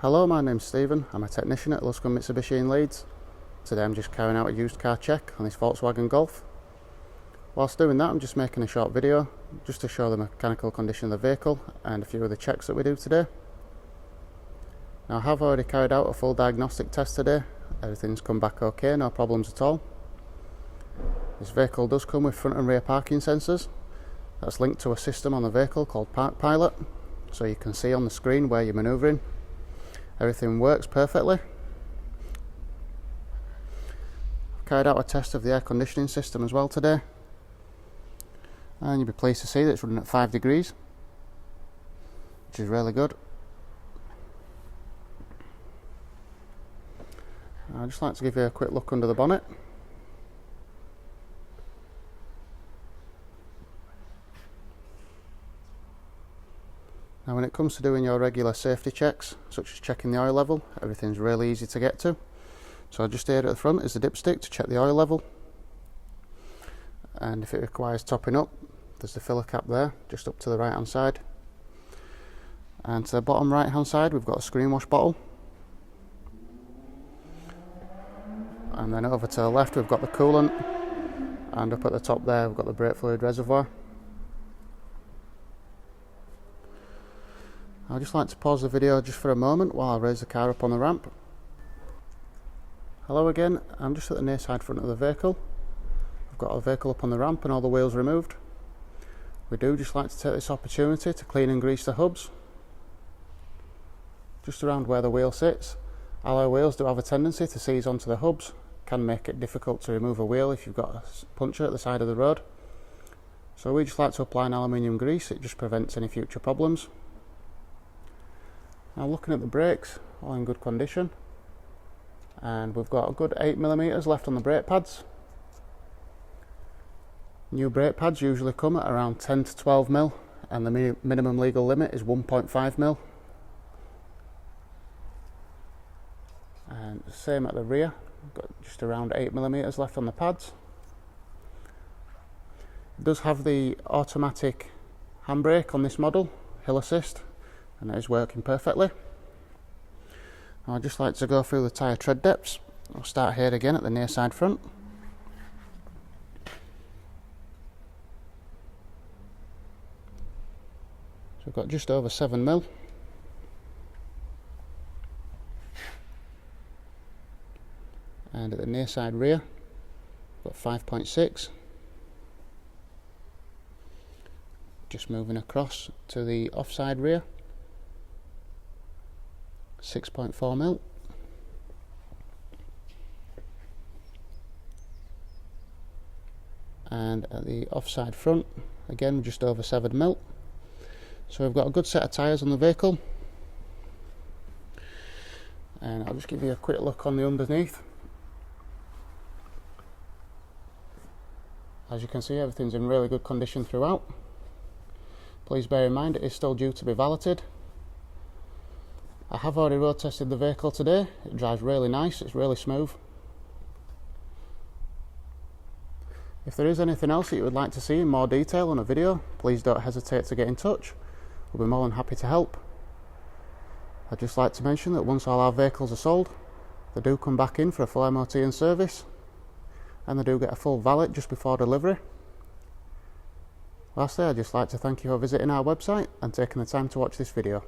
Hello, my name's Stephen. I'm a technician at Luscombe Mitsubishi in Leeds. Today I'm just carrying out a used car check on this Volkswagen Golf. Whilst doing that, I'm just making a short video just to show the mechanical condition of the vehicle and a few of the checks that we do today. Now, I have already carried out a full diagnostic test today. Everything's come back okay, no problems at all. This vehicle does come with front and rear parking sensors. That's linked to a system on the vehicle called Park Pilot, so you can see on the screen where you're manoeuvring. Everything works perfectly. I've carried out a test of the air conditioning system as well today, and you'll be pleased to see that it's running at 5 degrees, which is really good. I'd just like to give you a quick look under the bonnet. Now, when it comes to doing your regular safety checks, such as checking the oil level, everything's really easy to get to. So just here at the front is the dipstick to check the oil level. And if it requires topping up, there's the filler cap there, just up to the right hand side. And to the bottom right hand side, we've got a screen wash bottle. And then over to the left, we've got the coolant. And up at the top there, we've got the brake fluid reservoir. I'd just like to pause the video just for a moment while I raise the car up on the ramp. Hello again, I'm just at the near side front of the vehicle. I've got the vehicle up on the ramp and all the wheels removed. We do just like to take this opportunity to clean and grease the hubs. Just around where the wheel sits. Alloy wheels do have a tendency to seize onto the hubs. Can make it difficult to remove a wheel if you've got a puncture at the side of the road. So we just like to apply an aluminium grease, it just prevents any future problems. Now, looking at the brakes, all in good condition, and we've got a good 8mm left on the brake pads. New brake pads usually come at around 10 to 12mm, and the minimum legal limit is 1.5mm. And same at the rear, we've got just around 8mm left on the pads. It does have the automatic handbrake on this model, hill assist, and that is working perfectly. I'd just like to go through the tyre tread depths. I'll start here again at the near side front. So we've got just over 7mm. And at the near side rear, we've got 5.6. Just moving across to the offside rear, 6.4mm. And at the offside front, again just over 7mm. So we've got a good set of tyres on the vehicle. And I'll just give you a quick look on the underneath. As you can see, everything's in really good condition throughout. Please bear in mind it is still due to be valeted. I have already road tested the vehicle today. It drives really nice, it's really smooth. If there is anything else that you would like to see in more detail on a video, please don't hesitate to get in touch. We'll be more than happy to help. I'd just like to mention that once all our vehicles are sold, they do come back in for a full MOT and service, and they do get a full valet just before delivery. Lastly, I'd just like to thank you for visiting our website and taking the time to watch this video.